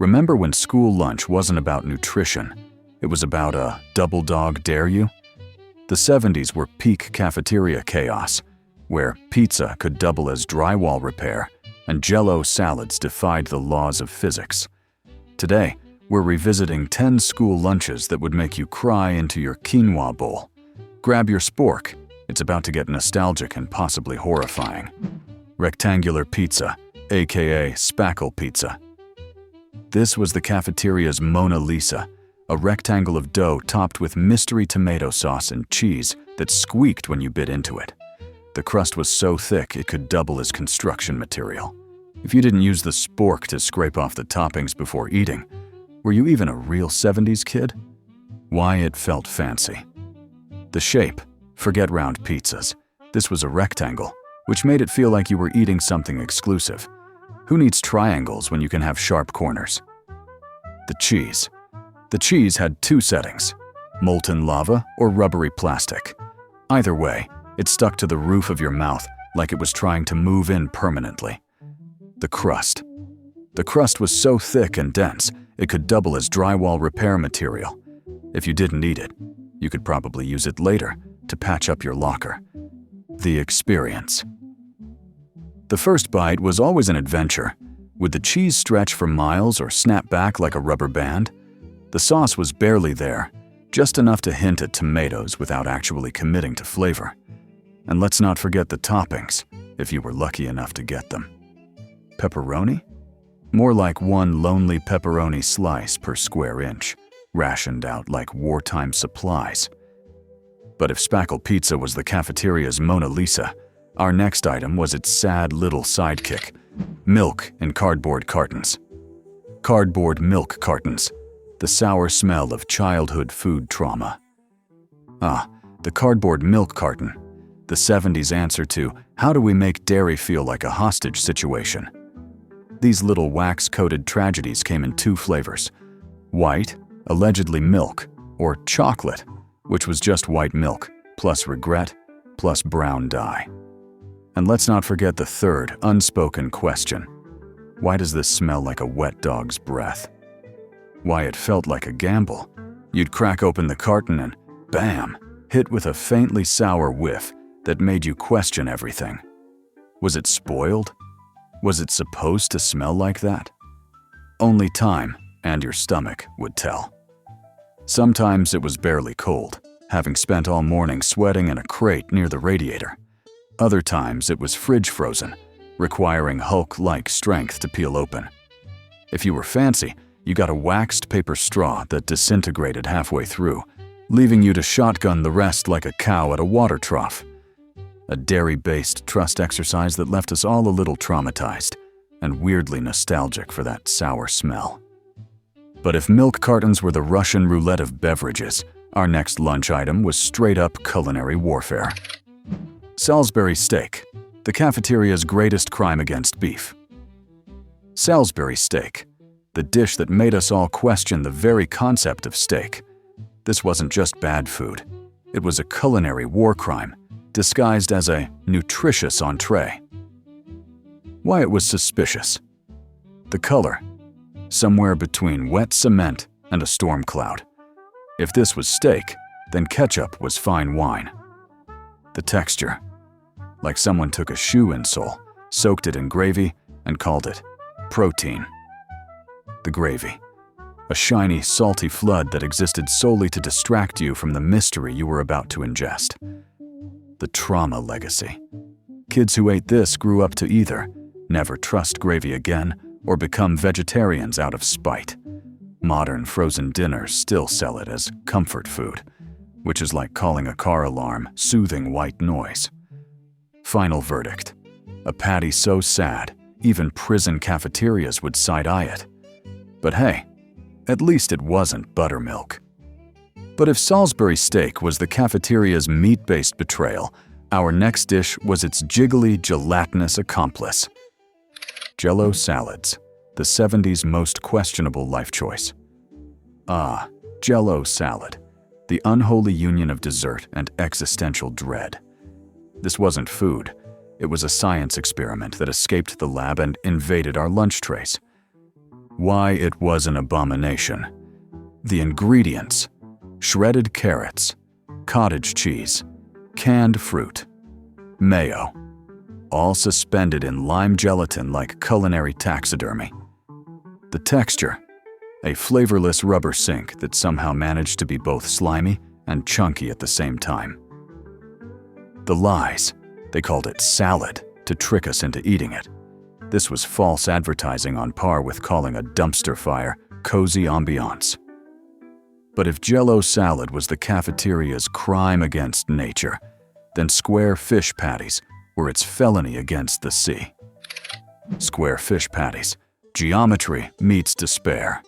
Remember when school lunch wasn't about nutrition? It was about a double dog dare you? The 70s were peak cafeteria chaos, where pizza could double as drywall repair and Jell-O salads defied the laws of physics. Today, we're revisiting 10 school lunches that would make you cry into your quinoa bowl. Grab your spork. It's about to get nostalgic and possibly horrifying. Rectangular pizza, aka spackle pizza. This was the cafeteria's Mona Lisa, a rectangle of dough topped with mystery tomato sauce and cheese that squeaked when you bit into it. The crust was so thick it could double as construction material. If you didn't use the spork to scrape off the toppings before eating, were you even a real 70s kid? Why it felt fancy. The shape, forget round pizzas. This was a rectangle, which made it feel like you were eating something exclusive. Who needs triangles when you can have sharp corners? The cheese. The cheese had two settings, molten lava or rubbery plastic. Either way, it stuck to the roof of your mouth like it was trying to move in permanently. The crust. The crust was so thick and dense, it could double as drywall repair material. If you didn't eat it, you could probably use it later to patch up your locker. The experience. The first bite was always an adventure. Would the cheese stretch for miles or snap back like a rubber band? The sauce was barely there, just enough to hint at tomatoes without actually committing to flavor. And let's not forget the toppings, if you were lucky enough to get them. Pepperoni? More like one lonely pepperoni slice per square inch, rationed out like wartime supplies. But if spackle pizza was the cafeteria's Mona Lisa, our next item was its sad little sidekick, milk in cardboard cartons. Cardboard milk cartons, the sour smell of childhood food trauma. The cardboard milk carton, the 70s answer to how do we make dairy feel like a hostage situation. These little wax-coated tragedies came in two flavors, white, allegedly milk, or chocolate, which was just white milk, plus regret, plus brown dye. And let's not forget the third, unspoken question. Why does this smell like a wet dog's breath? Why it felt like a gamble. You'd crack open the carton and, bam, hit with a faintly sour whiff that made you question everything. Was it spoiled? Was it supposed to smell like that? Only time and your stomach would tell. Sometimes it was barely cold, having spent all morning sweating in a crate near the radiator. Other times it was fridge frozen, requiring Hulk-like strength to peel open. If you were fancy, you got a waxed paper straw that disintegrated halfway through, leaving you to shotgun the rest like a cow at a water trough. A dairy-based trust exercise that left us all a little traumatized and weirdly nostalgic for that sour smell. But if milk cartons were the Russian roulette of beverages, our next lunch item was straight-up culinary warfare. Salisbury steak, the cafeteria's greatest crime against beef. Salisbury steak, the dish that made us all question the very concept of steak. This wasn't just bad food. It was a culinary war crime, disguised as a nutritious entree. Why it was suspicious? The color, somewhere between wet cement and a storm cloud. If this was steak, then ketchup was fine wine. The texture, like someone took a shoe insole, soaked it in gravy, and called it protein. The gravy, a shiny, salty flood that existed solely to distract you from the mystery you were about to ingest. The trauma legacy. Kids who ate this grew up to either never trust gravy again or become vegetarians out of spite. Modern frozen dinners still sell it as comfort food, which is like calling a car alarm soothing white noise. Final verdict. A patty so sad, even prison cafeterias would side-eye it. But hey, at least it wasn't buttermilk. But if Salisbury steak was the cafeteria's meat-based betrayal, our next dish was its jiggly, gelatinous accomplice. Jell-O salads, the 70s' most questionable life choice. Jell-O salad, the unholy union of dessert and existential dread. This wasn't food. It was a science experiment that escaped the lab and invaded our lunch trays. Why it was an abomination. The ingredients: shredded carrots, cottage cheese, canned fruit, mayo, all suspended in lime gelatin like culinary taxidermy. The texture: a flavorless rubber sink that somehow managed to be both slimy and chunky at the same time. The lies: they called it salad to trick us into eating it. This was false advertising on par with calling a dumpster fire cozy ambiance. But if Jell-O salad was the cafeteria's crime against nature, then square fish patties were its felony against the sea. Square fish patties: geometry meets despair.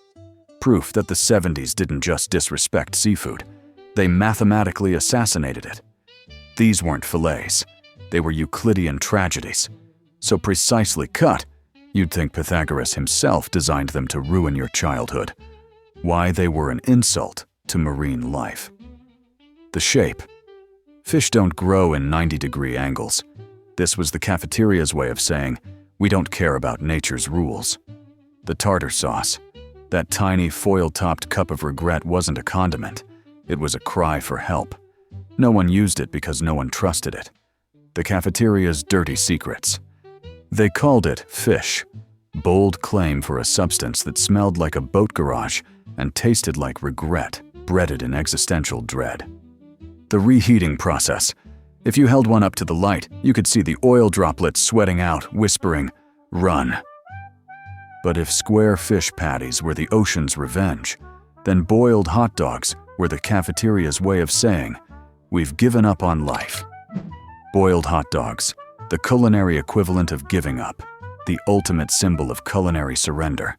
Proof that the 70s didn't just disrespect seafood, they mathematically assassinated it. These weren't fillets, they were Euclidean tragedies. So precisely cut, you'd think Pythagoras himself designed them to ruin your childhood. Why they were an insult to marine life. The shape: fish don't grow in 90-degree angles. This was the cafeteria's way of saying, we don't care about nature's rules. The tartar sauce: that tiny foil-topped cup of regret wasn't a condiment. It was a cry for help. No one used it because no one trusted it. The cafeteria's dirty secrets. They called it fish. Bold claim for a substance that smelled like a boat garage and tasted like regret, breaded in existential dread. The reheating process: if you held one up to the light, you could see the oil droplets sweating out, whispering, "Run." But if square fish patties were the ocean's revenge, then boiled hot dogs were the cafeteria's way of saying, we've given up on life. Boiled hot dogs, the culinary equivalent of giving up, the ultimate symbol of culinary surrender.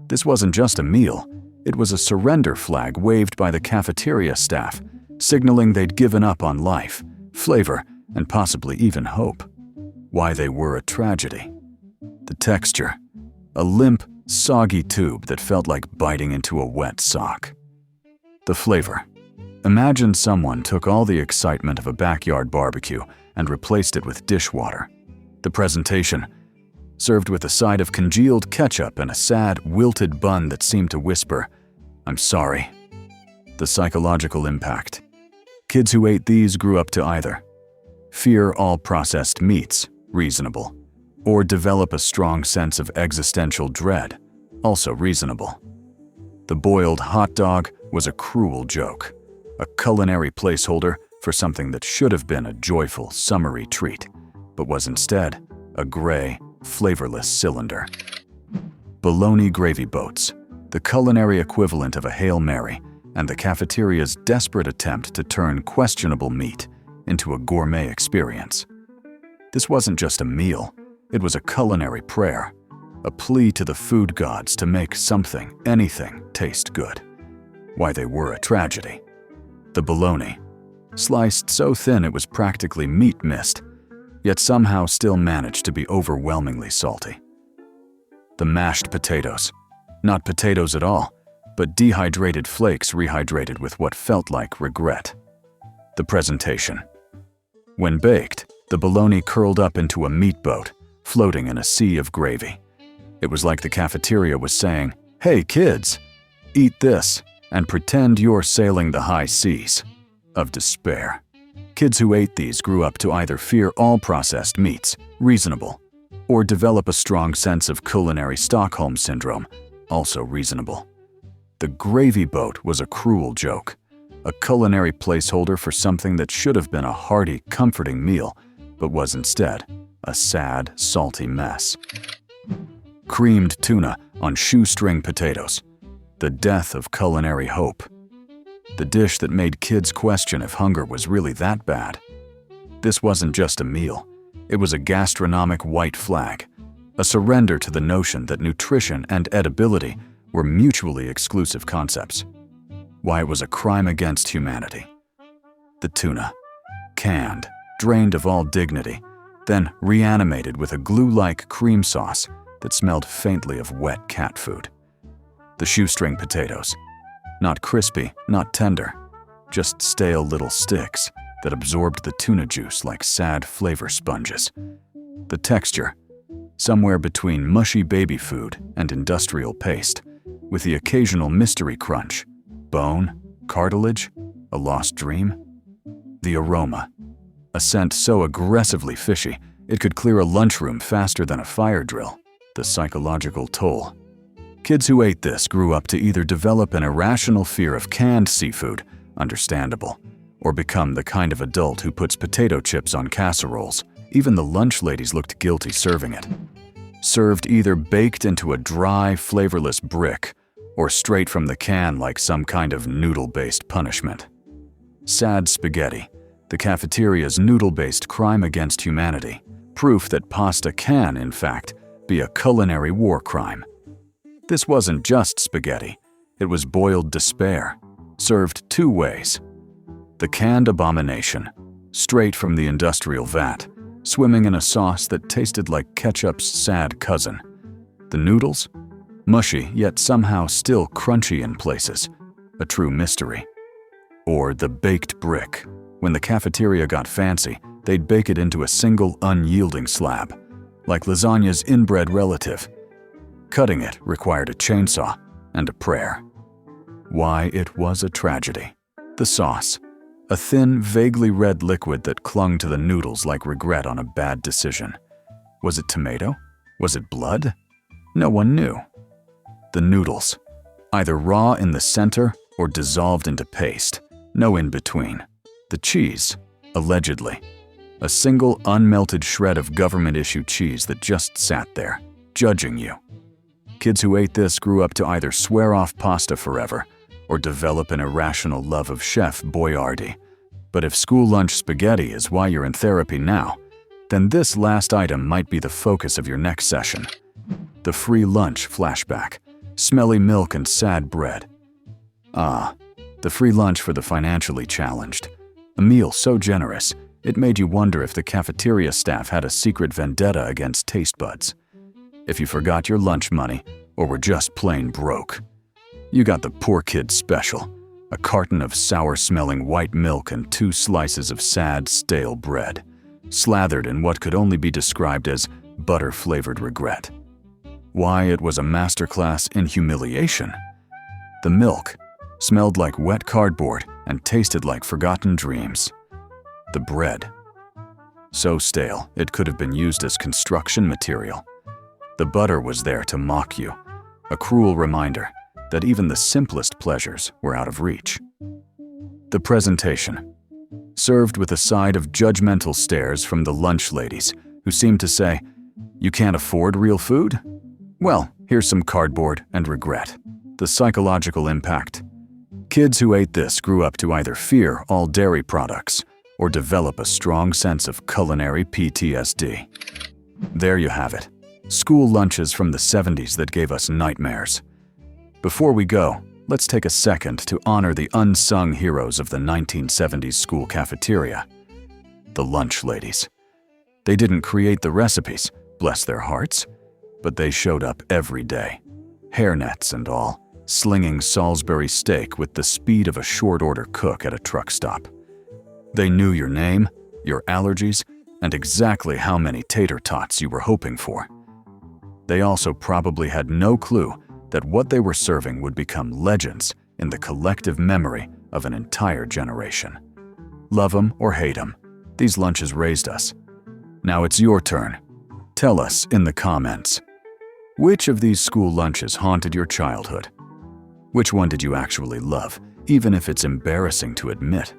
This wasn't just a meal, it was a surrender flag waved by the cafeteria staff, signaling they'd given up on life, flavor, and possibly even hope. Why they were a tragedy. The texture: a limp, soggy tube that felt like biting into a wet sock. The flavor: imagine someone took all the excitement of a backyard barbecue and replaced it with dishwater. The presentation: served with a side of congealed ketchup and a sad, wilted bun that seemed to whisper, "I'm sorry." The psychological impact: kids who ate these grew up to either fear all processed meats, reasonable, or develop a strong sense of existential dread, also reasonable. The boiled hot dog was a cruel joke, a culinary placeholder for something that should have been a joyful, summery treat, but was instead a gray, flavorless cylinder. Baloney gravy boats, the culinary equivalent of a Hail Mary, and the cafeteria's desperate attempt to turn questionable meat into a gourmet experience. This wasn't just a meal, it was a culinary prayer, a plea to the food gods to make something, anything, taste good. Why they were a tragedy. The bologna, sliced so thin it was practically meat mist, yet somehow still managed to be overwhelmingly salty. The mashed potatoes, not potatoes at all, but dehydrated flakes rehydrated with what felt like regret. The presentation: when baked, the bologna curled up into a meat boat, floating in a sea of gravy. It was like the cafeteria was saying, "Hey kids, eat this and pretend you're sailing the high seas," of despair. Kids who ate these grew up to either fear all processed meats, reasonable, or develop a strong sense of culinary Stockholm syndrome, also reasonable. The gravy boat was a cruel joke, a culinary placeholder for something that should have been a hearty, comforting meal, but was instead a sad, salty mess. Creamed tuna on shoestring potatoes, the death of culinary hope. The dish that made kids question if hunger was really that bad. This wasn't just a meal, it was a gastronomic white flag, a surrender to the notion that nutrition and edibility were mutually exclusive concepts. Why it was a crime against humanity. The tuna, canned, drained of all dignity, then reanimated with a glue-like cream sauce that smelled faintly of wet cat food. The shoestring potatoes, not crispy, not tender, just stale little sticks that absorbed the tuna juice like sad flavor sponges. The texture, somewhere between mushy baby food and industrial paste, with the occasional mystery crunch, bone, cartilage, a lost dream. The aroma, a scent so aggressively fishy it could clear a lunchroom faster than a fire drill. The psychological toll. Kids who ate this grew up to either develop an irrational fear of canned seafood, understandable, or become the kind of adult who puts potato chips on casseroles. Even the lunch ladies looked guilty serving it. Served either baked into a dry, flavorless brick, or straight from the can like some kind of noodle-based punishment. Sad spaghetti, the cafeteria's noodle-based crime against humanity. Proof that pasta can, in fact, be a culinary war crime. This wasn't just spaghetti. It was boiled despair, served two ways. The canned abomination, straight from the industrial vat, swimming in a sauce that tasted like ketchup's sad cousin. The noodles? Mushy, yet somehow still crunchy in places. A true mystery. Or the baked brick. When the cafeteria got fancy, they'd bake it into a single unyielding slab, like lasagna's inbred relative. Cutting it required a chainsaw and a prayer. Why, it was a tragedy. The sauce, a thin, vaguely red liquid that clung to the noodles like regret on a bad decision. Was it tomato? Was it blood? No one knew. The noodles, either raw in the center or dissolved into paste, no in between. The cheese, allegedly, a single unmelted shred of government-issued cheese that just sat there, judging you. Kids who ate this grew up to either swear off pasta forever or develop an irrational love of Chef Boyardee. But if school lunch spaghetti is why you're in therapy now, then this last item might be the focus of your next session. The free lunch flashback, smelly milk and sad bread. Ah, the free lunch for the financially challenged. A meal so generous, it made you wonder if the cafeteria staff had a secret vendetta against taste buds. If you forgot your lunch money or were just plain broke. You got the poor kid special, a carton of sour-smelling white milk and 2 slices of sad, stale bread, slathered in what could only be described as butter-flavored regret. Why, it was a masterclass in humiliation. The milk smelled like wet cardboard and tasted like forgotten dreams. The bread, so stale it could have been used as construction material. The butter was there to mock you, a cruel reminder that even the simplest pleasures were out of reach. The presentation, served with a side of judgmental stares from the lunch ladies, who seemed to say, "You can't afford real food? Well, here's some cardboard and regret." The psychological impact. Kids who ate this grew up to either fear all dairy products or develop a strong sense of culinary PTSD. There you have it. School lunches from the 70s that gave us nightmares. Before we go, let's take a second to honor the unsung heroes of the 1970s school cafeteria. The lunch ladies. They didn't create the recipes, bless their hearts, but they showed up every day, hairnets and all, slinging Salisbury steak with the speed of a short-order cook at a truck stop. They knew your name, your allergies, and exactly how many tater tots you were hoping for. They also probably had no clue that what they were serving would become legends in the collective memory of an entire generation. Love 'em or hate 'em, these lunches raised us. Now it's your turn. Tell us in the comments. Which of these school lunches haunted your childhood? Which one did you actually love, even if it's embarrassing to admit?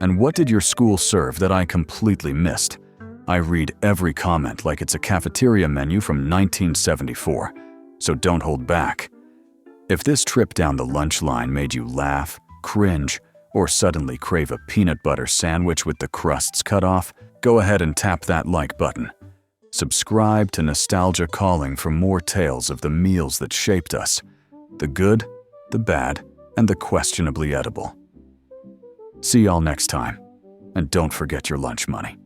And what did your school serve that I completely missed? I read every comment like it's a cafeteria menu from 1974, so don't hold back. If this trip down the lunch line made you laugh, cringe, or suddenly crave a peanut butter sandwich with the crusts cut off, go ahead and tap that like button. Subscribe to Nostalgia Calling for more tales of the meals that shaped us, the good, the bad, and the questionably edible. See y'all next time, and don't forget your lunch money.